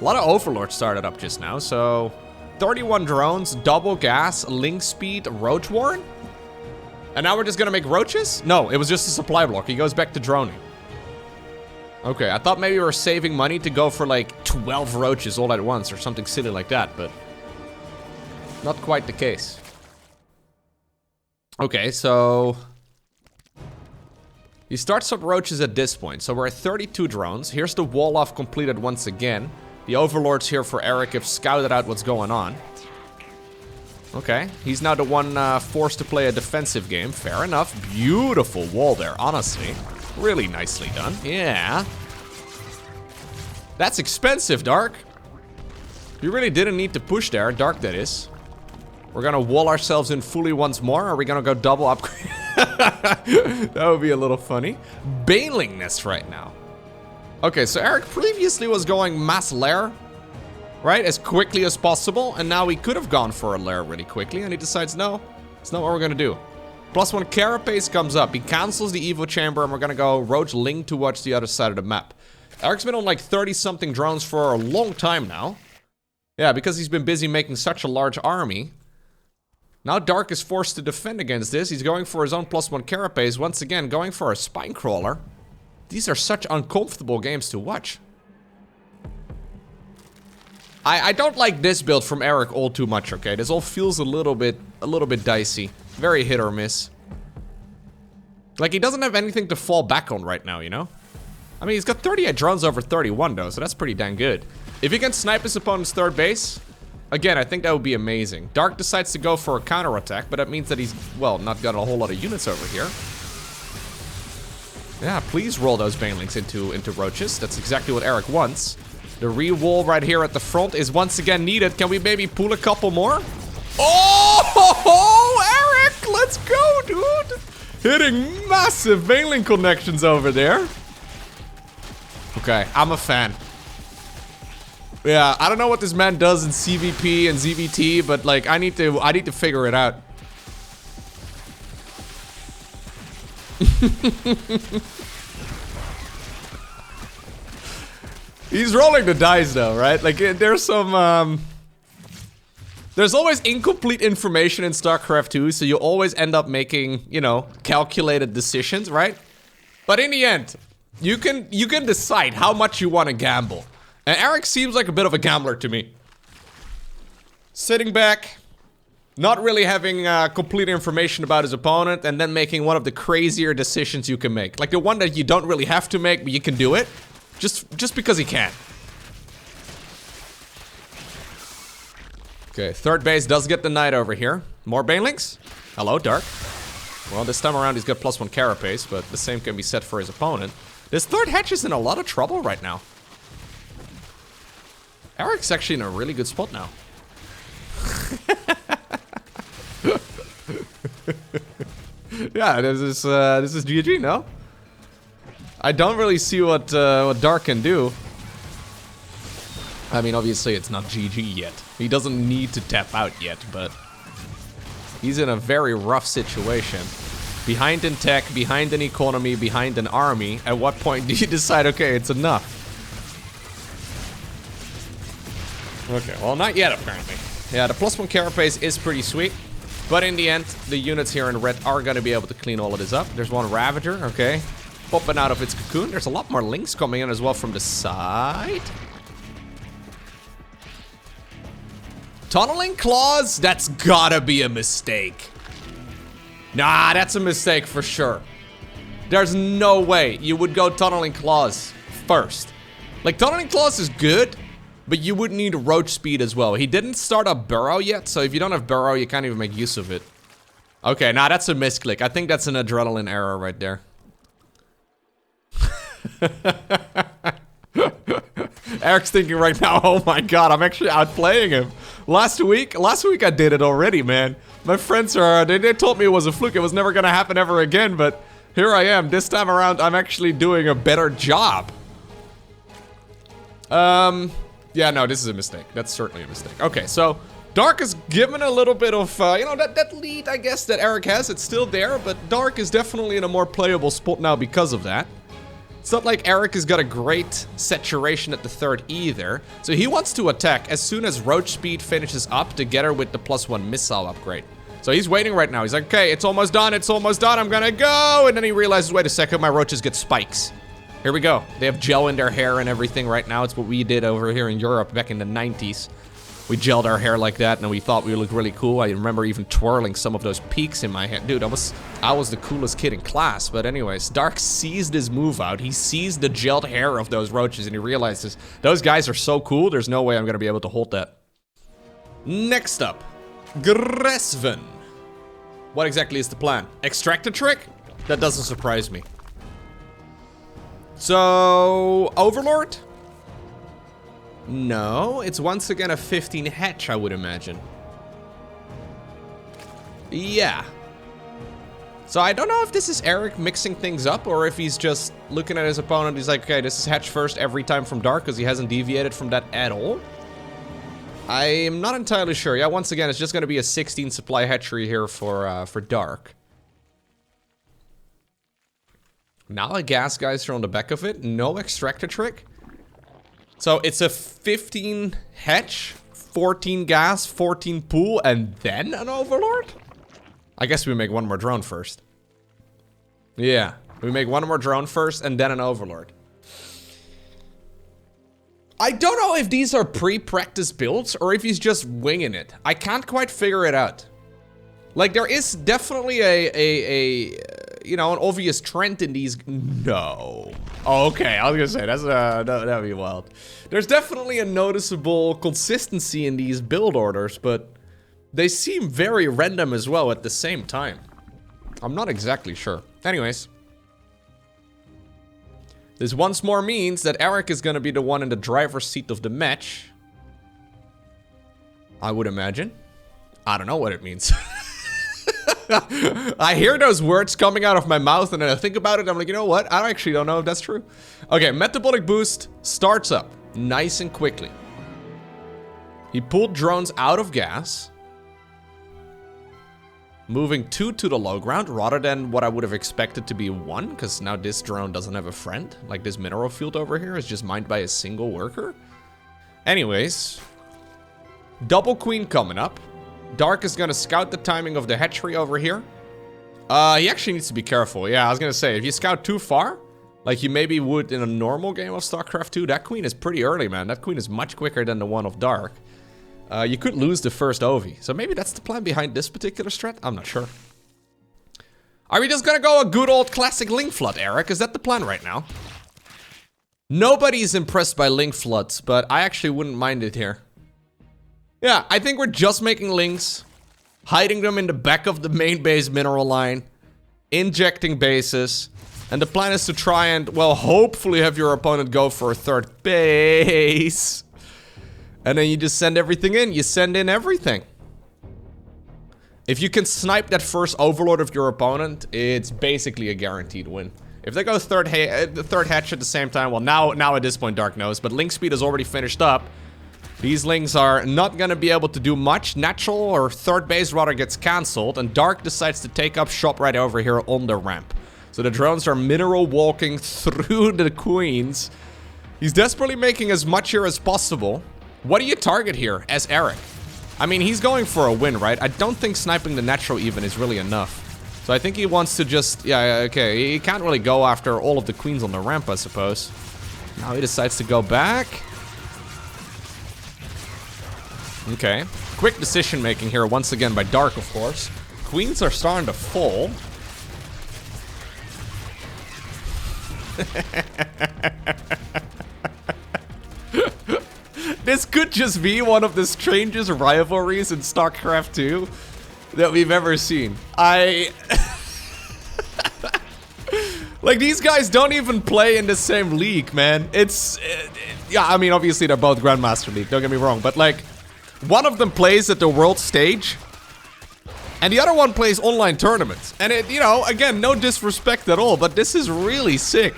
A lot of Overlords started up just now, so... 31 drones, double gas, link speed, Roach Warren? And now we're just gonna make roaches? No, it was just a supply block. He goes back to droning. Okay, I thought maybe we were saving money to go for like 12 roaches all at once or something silly like that, but... not quite the case. Okay, so... he starts up roaches at this point, so we're at 32 drones. Here's the wall off completed once again. The Overlords here for Erik have scouted out what's going on. Okay, he's now the one forced to play a defensive game. Fair enough. Beautiful wall there, honestly. Really nicely done. Yeah. That's expensive, Dark. You really didn't need to push there. Dark, that is. We're gonna wall ourselves in fully once more. Are we gonna go double upgrade? That would be a little funny. Bailing nest right now. Okay, so Erik previously was going mass lair, right, as quickly as possible, and now he could have gone for a lair really quickly, and he decides, no, it's not what we're gonna do. +1 carapace comes up, he cancels the Evo chamber, and we're gonna go Roach Ling towards the other side of the map. Erik's been on like 30-something drones for a long time now. Yeah, because he's been busy making such a large army. Now Dark is forced to defend against this. He's going for his own +1 carapace, once again going for a spine crawler. These are such uncomfortable games to watch. I don't like this build from Erik all too much, okay? This all feels a little bit dicey. Very hit or miss. Like, he doesn't have anything to fall back on right now, you know? I mean, he's got 38 drones over 31, though, so that's pretty dang good. If he can snipe his opponent's third base, again, I think that would be amazing. Dark decides to go for a counterattack, but that means that he's, well, not got a whole lot of units over here. Yeah, please roll those banelings into roaches. That's exactly what Erik wants. The re-wall right here at the front is once again needed. Can we maybe pull a couple more? Oh, Erik, let's go, dude. Hitting massive baneling connections over there. Okay, I'm a fan. Yeah, I don't know what this man does in CVP and ZVT, but like I need to figure it out. He's rolling the dice though, right? Like there's some there's always incomplete information in StarCraft 2, so you always end up making, you know, calculated decisions, right? But in the end, you can decide how much you want to gamble. And Erik seems like a bit of a gambler to me. Sitting back, not really having complete information about his opponent, and then making one of the crazier decisions you can make. Like the one that you don't really have to make, but you can do it. Just because he can. Okay, third base does get the knight over here. More banelings? Hello, Dark. Well, this time around he's got +1 carapace, but the same can be said for his opponent. This third hatch is in a lot of trouble right now. Erik's actually in a really good spot now. Yeah, this is GG, no? I don't really see what Dark can do. I mean, obviously it's not GG yet. He doesn't need to tap out yet, but he's in a very rough situation. Behind in tech, behind in economy, behind an army. At what point do you decide, okay, it's enough? Okay, well, not yet, apparently. Yeah, the +1 carapace is pretty sweet. But in the end, the units here in red are going to be able to clean all of this up. There's one Ravager, okay. Popping out of its cocoon. There's a lot more links coming in as well from the side. Tunneling claws? That's gotta be a mistake. Nah, that's a mistake for sure. There's no way you would go tunneling claws first. Like, tunneling claws is good, but you would need roach speed as well. He didn't start a burrow yet, so if you don't have burrow, you can't even make use of it. Okay, nah, that's a misclick. I think that's an adrenaline error right there. Erik's thinking right now, oh my god, I'm actually outplaying him. Last week I did it already, man. My friends are, they told me it was a fluke. It was never gonna happen ever again, but here I am. This time around, I'm actually doing a better job. Yeah, no, this is a mistake. That's certainly a mistake. Okay, so Dark is given a little bit of, you know, that lead, I guess, that Erik has. It's still there, but Dark is definitely in a more playable spot now because of that. It's not like Erik has got a great saturation at the third either. So he wants to attack as soon as roach speed finishes up together with the +1 missile upgrade. So he's waiting right now. He's like, okay, it's almost done, I'm gonna go. And then he realizes, wait a second, my roaches get spikes. Here we go. They have gel in their hair and everything right now. It's what we did over here in Europe back in the 90s. We gelled our hair like that and we thought we looked really cool. I remember even twirling some of those peaks in my hair. Dude, I was the coolest kid in class. But anyways, Dark sees this move out. He sees the gelled hair of those roaches and he realizes those guys are so cool, there's no way I'm gonna be able to hold that. Next up, Gresven. What exactly is the plan? Extract a trick? That doesn't surprise me. So, Overlord? No, it's once again a 15 hatch, I would imagine. Yeah. So I don't know if this is Erik mixing things up or if he's just looking at his opponent. He's like, okay, this is hatch first every time from Dark because he hasn't deviated from that at all. I am not entirely sure. Yeah, once again, it's just going to be a 16 supply hatchery here for Dark. Now a gas geyser on the back of it. No extractor trick. So it's a 15 hatch, 14 gas, 14 pool, and then an overlord? I guess we make one more drone first. Yeah, we make one more drone first and then an overlord. I don't know if these are pre-practice builds or if he's just winging it. I can't quite figure it out. Like, there is definitely you know, an obvious trend in these. No. Oh, okay, I was gonna say, that's, that'd be wild. There's definitely a noticeable consistency in these build orders, but they seem very random as well at the same time. I'm not exactly sure. Anyways. This once more means that Erik is gonna be the one in the driver's seat of the match. I would imagine. I don't know what it means. I hear those words coming out of my mouth and then I think about it, I'm like, you know what? I actually don't know if that's true. Okay, metabolic boost starts up nice and quickly. He pulled drones out of gas. Moving 2 to the low ground rather than what I would have expected to be 1, because now this drone doesn't have a friend. Like this mineral field over here is just mined by a single worker. Anyways, double queen coming up. Dark is gonna scout the timing of the hatchery over here. He actually needs to be careful. Yeah, I was gonna say, if you scout too far, Like you maybe would in a normal game of StarCraft 2. That queen is pretty early, man. That queen is much quicker than the one of Dark. You could lose the first Ovi. So maybe that's the plan behind this particular strat? I'm not sure. Are we just gonna go a good old classic Link Flood, Erik? Is that the plan right now? Nobody's impressed by Link Floods, but I actually wouldn't mind it here. Yeah, I think we're just making links, hiding them in the back of the main base mineral line, injecting bases, and the plan is to try and, well, hopefully have your opponent go for a third base. And then you just send everything in. You send in everything. If you can snipe that first overlord of your opponent, it's basically a guaranteed win. If they go third hatch at the same time, well, now at this point Dark knows, but Link speed is already finished up. These Links are not gonna be able to do much. Natural or third base rather gets cancelled, and Dark decides to take up shop right over here on the ramp. So the drones are mineral walking through the queens. He's desperately making as much here as possible. What do you target here as Erik? I mean, he's going for a win, right? I don't think sniping the natural even is really enough. So I think he wants to just, yeah, okay, he can't really go after all of the queens on the ramp, I suppose. Now he decides to go back. Okay, quick decision making here once again by Dark, of course. Queens are starting to fall. This could just be one of the strangest rivalries in StarCraft 2 that we've ever seen. Like, these guys don't even play in the same league, man. It's... yeah, I mean, obviously they're both Grandmaster League, don't get me wrong. But, like, one of them plays at the world stage, and the other one plays online tournaments. And it, you know, again, no disrespect at all, but this is really sick.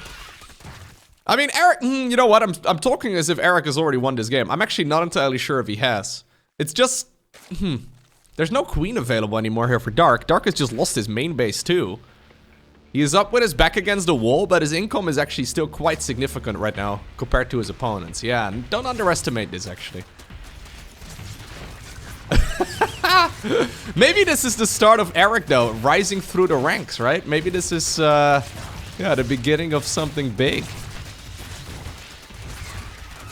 I mean, Erik, you know what? I'm talking as if Erik has already won this game. I'm actually not entirely sure if he has. It's just, there's no queen available anymore here for Dark. Dark has just lost his main base too. He is up with his back against the wall, but his income is actually still quite significant right now compared to his opponents. Yeah, and don't underestimate this actually. Maybe this is the start of Erik though, rising through the ranks, right? Maybe this is, yeah, the beginning of something big.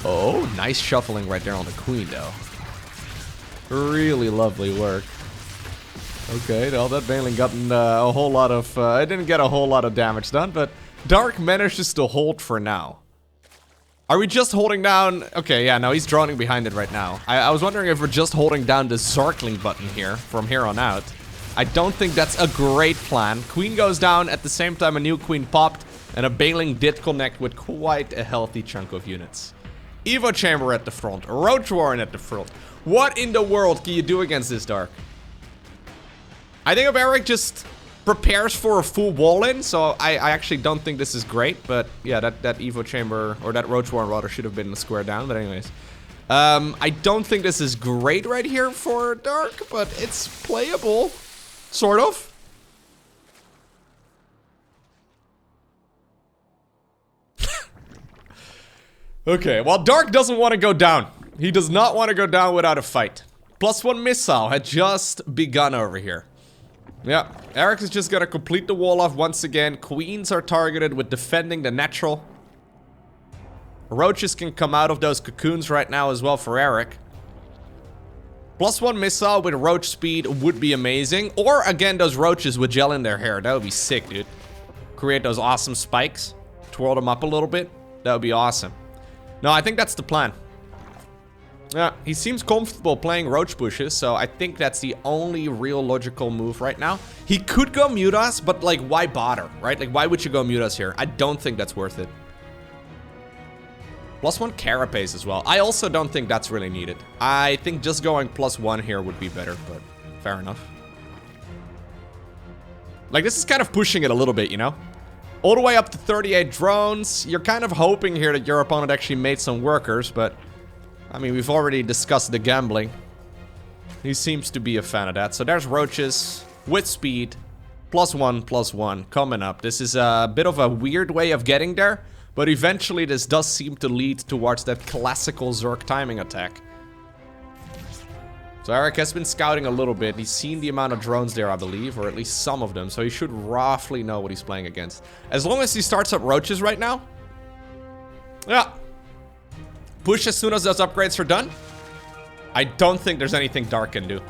Oh, nice shuffling right there on the queen, though. Really lovely work. Okay, well, that Baneling got a whole lot of... it didn't get a whole lot of damage done, but Dark manages to hold for now. Are we just holding down... Okay, yeah, no, he's droning behind it right now. I was wondering if we're just holding down the Zarkling button here from here on out. I don't think that's a great plan. Queen goes down, at the same time a new queen popped, and a Baneling did connect with quite a healthy chunk of units. Evo Chamber at the front, Roach Warren at the front. What in the world can you do against this Dark? I think if Erik just prepares for a full wall in, so I actually don't think this is great, but yeah, that Evo Chamber, or that Roach Warren rather, should have been a square down, but anyways. I don't think this is great right here for Dark, but it's playable, sort of. Okay, well, Dark doesn't want to go down. He does not want to go down without a fight. +1 missile had just begun over here. Yeah, Erik is just gonna complete the wall off once again. Queens are targeted with defending the natural. Roaches can come out of those cocoons right now as well for Erik. +1 missile with roach speed would be amazing. Or, again, those roaches with gel in their hair. That would be sick, dude. Create those awesome spikes. Twirl them up a little bit. That would be awesome. No, I think that's the plan. Yeah, he seems comfortable playing roach bushes, so I think that's the only real logical move right now. He could go mute us, but like, why bother, right? Like, why would you go mute us here? I don't think that's worth it. +1 carapace as well. I also don't think that's really needed. I think just going +1 here would be better, but fair enough. Like, this is kind of pushing it a little bit, you know? All the way up to 38 drones. You're kind of hoping here that your opponent actually made some workers, but... I mean, we've already discussed the gambling. He seems to be a fan of that. So there's roaches with speed. +1/+1 coming up. This is a bit of a weird way of getting there, but eventually this does seem to lead towards that classical Zerg timing attack. So Erik has been scouting a little bit. He's seen the amount of drones there, I believe, or at least some of them. So he should roughly know what he's playing against. As long as he starts up roaches right now. Yeah. Push as soon as those upgrades are done. I don't think there's anything Dark can do.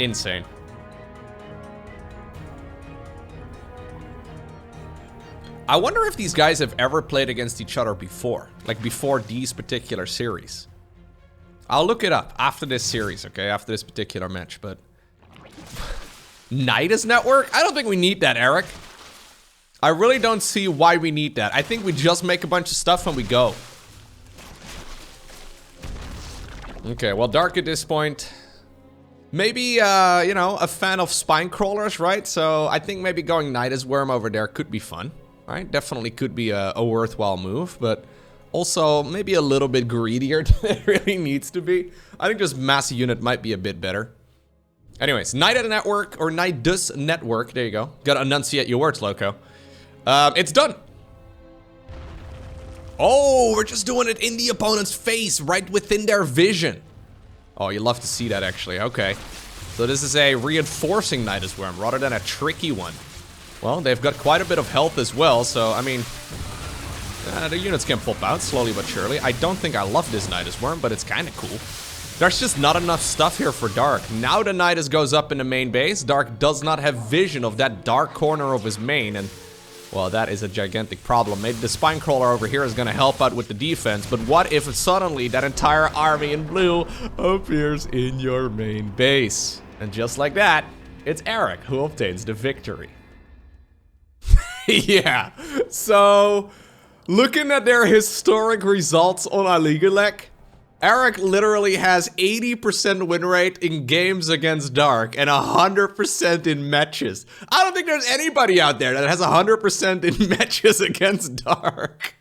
Insane. I wonder if these guys have ever played against each other before. Like before these particular series. I'll look it up after this series, okay? After this particular match, but... Nidus network? I don't think we need that, Erik. I really don't see why we need that. I think we just make a bunch of stuff and we go. Okay, well, Dark at this point... Maybe, you know, a fan of spine crawlers, right? So I think maybe going Nidus Worm over there could be fun. Right? Definitely could be a worthwhile move, but also maybe a little bit greedier than it really needs to be. I think just mass unit might be a bit better. Anyways, Nidus Network, or Nidus Network, there you go. Gotta enunciate your words, Lowko. It's done. Oh, we're just doing it in the opponent's face, right within their vision. Oh, you love to see that, actually. Okay. So this is a reinforcing Nidus Worm rather than a tricky one. Well, they've got quite a bit of health as well, so, I mean... the units can pop out, slowly but surely. I don't think I love this Nidus Worm, but it's kind of cool. There's just not enough stuff here for Dark. Now the Nidus goes up in the main base, Dark does not have vision of that dark corner of his main, and... Well, that is a gigantic problem. Maybe the Spine Crawler over here is gonna help out with the defense, but what if suddenly that entire army in blue appears in your main base? And just like that, it's Erik who obtains the victory. Yeah, so looking at their historic results on Aligalek, Erik literally has 80% win rate in games against Dark and 100% in matches. I don't think there's anybody out there that has 100% in matches against Dark.